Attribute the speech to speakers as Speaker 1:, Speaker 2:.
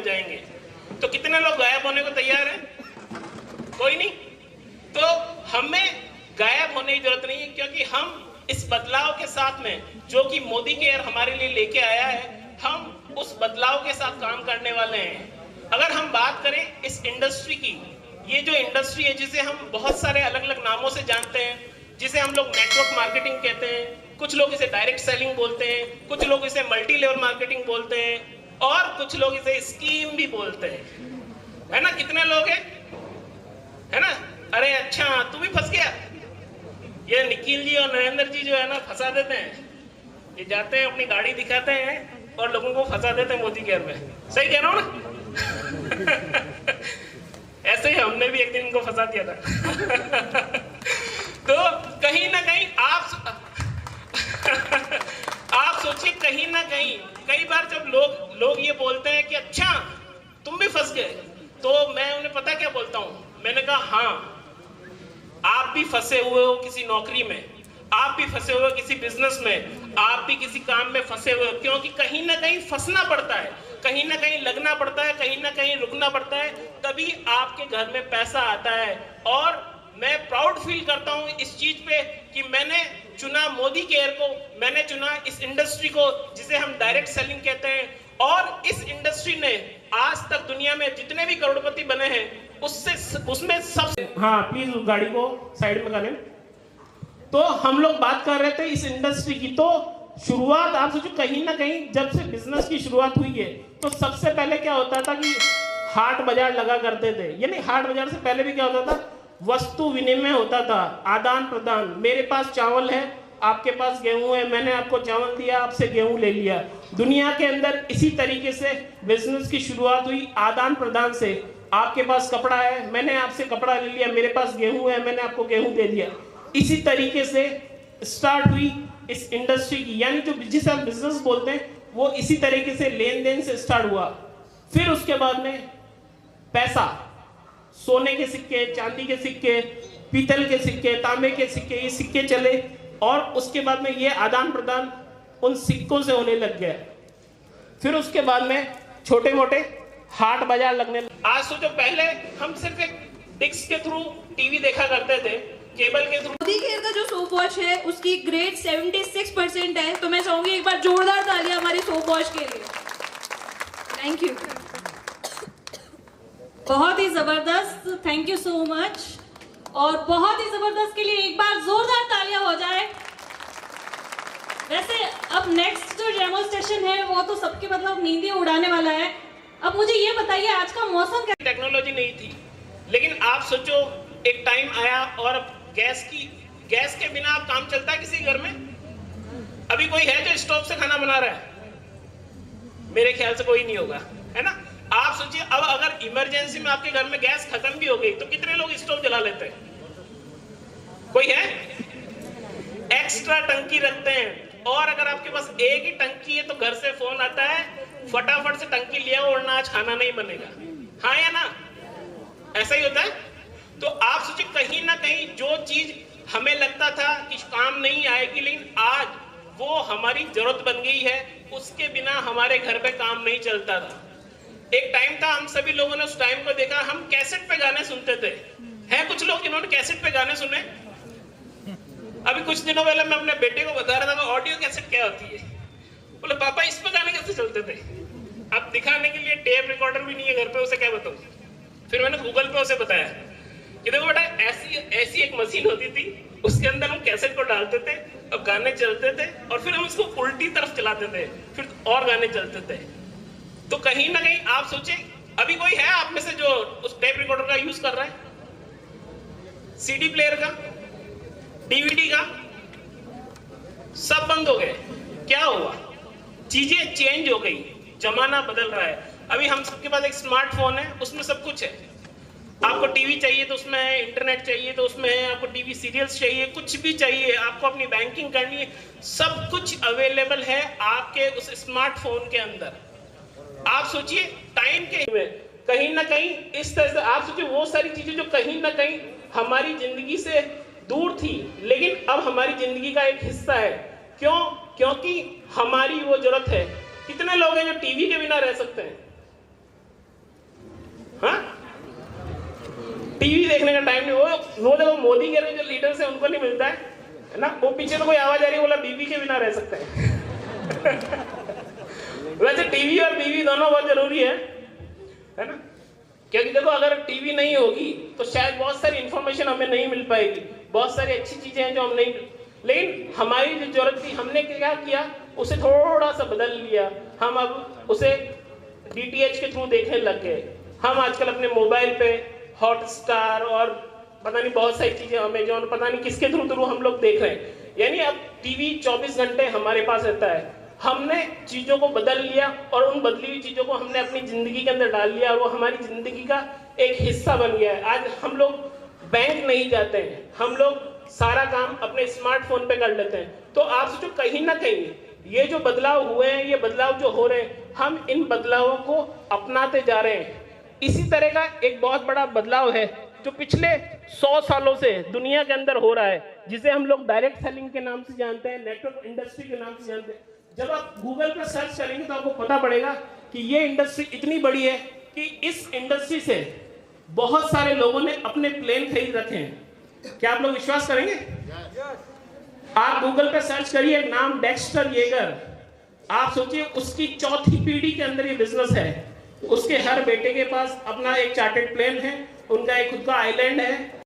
Speaker 1: जाएंगे। तो कितने लोग गायब होने को तैयार हैं? कोई नहीं। तो हमें गायब होने की जरूरत नहीं है, क्योंकि हम इस बदलाव के साथ में जो कि मोदी केयर हमारे लिए लेके आया है, हम उस बदलाव के साथ काम करने वाले हैं। अगर हम बात करें इस इंडस्ट्री की, ये जो इंडस्ट्री है जिसे हम बहुत सारे अलग अलग नामों से जानते हैं, जिसे हम लोग नेटवर्क मार्केटिंग कहते हैं, कुछ लोग इसे डायरेक्ट सेलिंग बोलते हैं, कुछ लोग इसे मल्टी लेवल मार्केटिंग बोलते हैं, और कुछ लोग इसे स्कीम भी बोलते हैं, है ना? कितने लोग हैं, है ना? अरे अच्छा, तू भी फंस गया। ये निखिल जी और नरेंद्र जी जो है ना, फंसा देते हैं। ये जाते हैं, अपनी गाड़ी दिखाते हैं और लोगों को फंसा देते हैं मोदी केयर में। सही कह रहा हूँ ना? ऐसे ही हमने भी एक दिन इनको फंसा दिया था। तो कहीं ना कहीं आप सोचिए, कहीं ना कहीं कई बार जब लोग ये बोलते हैं कि अच्छा तुम भी फंस गए, तो मैं उन्हें पता क्या बोलता हूँ? मैंने कहा हाँ, आप भी फंसे हुए हो किसी नौकरी में, आप भी फंसे हुए हो किसी बिजनेस में, आप भी किसी काम में फंसे हुए हो, क्योंकि कहीं ना कहीं फंसना पड़ता है, कहीं ना कहीं लगना पड़ता है, कहीं ना कहीं रुकना पड़ता है, तभी आपके घर में पैसा आता है। और मैं प्राउड फील करता हूं इस चीज पे कि मैंने चुना मोदी केयर को, मैंने चुना इस इंडस्ट्री को जिसे हम डायरेक्ट सेलिंग कहते हैं, और इस इंडस्ट्री ने आज तक दुनिया में जितने भी करोड़पति बने हैं उसमें सबसे, हाँ प्लीज गाड़ी को साइड में कर लें। तो हम लोग बात कर रहे थे इस इंडस्ट्री की। तो शुरुआत आप सोचो, कहीं ना कहीं जब से बिजनेस की शुरुआत हुई है, तो सबसे पहले क्या होता था कि हाट बाजार लगा करते थे। यानी हाट बाजार से पहले भी क्या होता था? वस्तु विनिमय होता था, आदान प्रदान। मेरे पास चावल है, आपके पास गेहूं है, मैंने आपको चावल दिया, आपसे गेहूं ले लिया। दुनिया के अंदर इसी तरीके से बिजनेस की शुरुआत हुई, आदान प्रदान से। आपके पास कपड़ा है, मैंने आपसे कपड़ा ले लिया, मेरे पास गेहूं है, मैंने आपको गेहूं दे दिया। इसी तरीके से स्टार्ट हुई इस इंडस्ट्री की, यानी जो जिसे हम बिजनेस बोलते हैं, वो इसी तरीके से लेन देन से स्टार्ट हुआ। फिर उसके बाद में पैसा, सोने के सिक्के, चांदी के सिक्के, पीतल के सिक्के, तांबे के सिक्के, ये सिक्के चले, और उसके बाद में ये आदान प्रदान उन सिक्कों से होने लग गया। फिर उसके बाद में छोटे मोटे हाट बाजार लगने लगे। आज सोचो, पहले हम सिर्फ एक डिस्क के थ्रू टीवी देखा करते थे, केबल के थ्रू।
Speaker 2: मोदी केयर का जो सोप वॉश है उसकी ग्रेड 76% है, तो मैं चाहूंगी एक बार जोरदार तालियां हमारे सोप वॉश के लिए। थैंक यू, बहुत ही जबरदस्त, थैंक यू सो मच। और बहुत ही जबरदस्त के लिए एक बार जोरदार तालियां हो जाए। वैसे अब नेक्स्ट जो डेमोन्स्ट्रेशन है वो तो सबके मतलब नींदें उड़ाने वाला है। अब मुझे ये बताइए, आज का मौसम क्या?
Speaker 1: टेक्नोलॉजी नहीं थी, लेकिन आप सोचो एक टाइम आया और गैस के बिना आप काम चलता है किसी घर में? अभी कोई है जो स्टोव से खाना बना रहा है? मेरे ख्याल से कोई नहीं होगा, है ना? आप सोचिए, अब अगर इमरजेंसी में आपके घर में गैस खत्म भी हो गई तो कितने लोग स्टोव जला लेते हैं? कोई है? एक्स्ट्रा टंकी रखते हैं, और अगर आपके पास एक ही टंकी है तो घर से फोन आता है, फटाफट से टंकी लिया, वरना आज खाना नहीं बनेगा। हाँ या ना? ऐसा ही होता है। तो आप सोचिए, कहीं ना कहीं जो चीज हमें लगता था कि काम नहीं आएगी, लेकिन आज वो हमारी जरूरत बन गई है। उसके बिना हमारे घर पे काम नहीं चलता था। एक टाइम था, हम सभी लोगों ने उस टाइम को देखा, हम कैसेट पे गाने सुनते थे। हैं कुछ लोग जिन्होंने कैसेट पे गाने सुने? अभी कुछ दिनों पहले मैं अपने बेटे को बता रहा था ऑडियो कैसेट क्या होती है। बोले पापा इस पे गाने कैसे चलते थे? अब दिखाने के लिए टेप रिकॉर्डर भी नहीं है घर पे, उसे क्या बताऊं? फिर मैंने गूगल पे उसे बताया कि देखो बेटा, ऐसी एक मशीन होती थी, उसके अंदर हम कैसेट को डालते थे और गाने चलते थे, और फिर हम उसको उल्टी तरफ चलाते थे, फिर और गाने चलते थे। तो कहीं ना कहीं आप सोचे, अभी कोई है आप में से जो उस टेप रिकॉर्डर का यूज कर रहा है? सीडी प्लेयर का, डीवीडी का, सब बंद हो गए। क्या हुआ? चीजें चेंज हो गई, जमाना बदल रहा है। अभी हम सबके पास एक स्मार्टफोन है, उसमें सब कुछ है। आपको टीवी चाहिए तो उसमें है, इंटरनेट चाहिए तो उसमें है, आपको टीवी सीरियल्स चाहिए, कुछ भी चाहिए, आपको अपनी बैंकिंग करनी है, सब कुछ अवेलेबल है आपके उस स्मार्टफोन के अंदर। आप सोचिए, टाइम के में कहीं ना कहीं इस तरह से आप सोचिए, वो सारी चीजें जो कहीं ना कहीं हमारी जिंदगी से दूर थी, लेकिन अब हमारी जिंदगी का एक हिस्सा है। क्यों? क्योंकि हमारी वो जरूरत है। कितने लोग हैं जो टीवी के बिना रह सकते हैं? टीवी देखने का टाइम नहीं। वो देखो मोदी के जो लीडर्स है उनको नहीं मिलता है ना। वो पीछे तो कोई आवाज आ रही है, बोला बीवी के बिना रह सकते हैं। वैसे टीवी और बीवी दोनों बहुत जरूरी है ना। क्योंकि देखो अगर टीवी नहीं होगी तो शायद बहुत सारी इंफॉर्मेशन हमें नहीं मिल पाएगी, बहुत सारी अच्छी चीजें हैं जो हम नहीं, लेकिन हमारी जो जरूरत थी हमने क्या किया, उसे थोड़ा सा बदल लिया। हम अब उसे DTH के थ्रू देखने लग गए। हम आजकल अपने मोबाइल पे हॉटस्टार और पता नहीं बहुत सारी चीजें, अमेजॉन, पता नहीं किसके थ्रू हम लोग देख रहे हैं। यानी अब टीवी 24 घंटे हमारे पास रहता है। हमने चीजों को बदल लिया और उन बदली हुई चीजों को हमने अपनी जिंदगी के अंदर डाल लिया और वो हमारी जिंदगी का एक हिस्सा बन गया है। आज हम लोग बैंक नहीं जाते हैं, हम लोग सारा काम अपने स्मार्टफोन पे कर लेते हैं। तो आप सोचो कहीं ना कहीं ये जो बदलाव हुए हैं, ये बदलाव जो हो रहे हैं, हम इन बदलावों को अपनाते जा रहे हैं। इसी तरह का एक बहुत बड़ा बदलाव है जो पिछले 100 सालों से दुनिया के अंदर हो रहा है, जिसे हम लोग डायरेक्ट सेलिंग के नाम से जानते हैं, नेटवर्क इंडस्ट्री के नाम से जानते हैं। जब आप गूगल पर सर्च करेंगे तो आपको पता पड़ेगा कि ये इंडस्ट्री इतनी बड़ी है कि इस इंडस्ट्री से बहुत सारे लोगों ने अपने प्लेन खरीद रखे हैं। क्या आप लोग विश्वास करेंगे? आप गूगल पे सर्च करिए नाम डेक्स्टर येगर, आप सोचिए उसकी चौथी पीढ़ी के अंदर ये बिजनेस है। उसके हर बेटे के पास अपना एक चार्टर्ड प्लेन है, उनका एक खुद का आइलैंड है।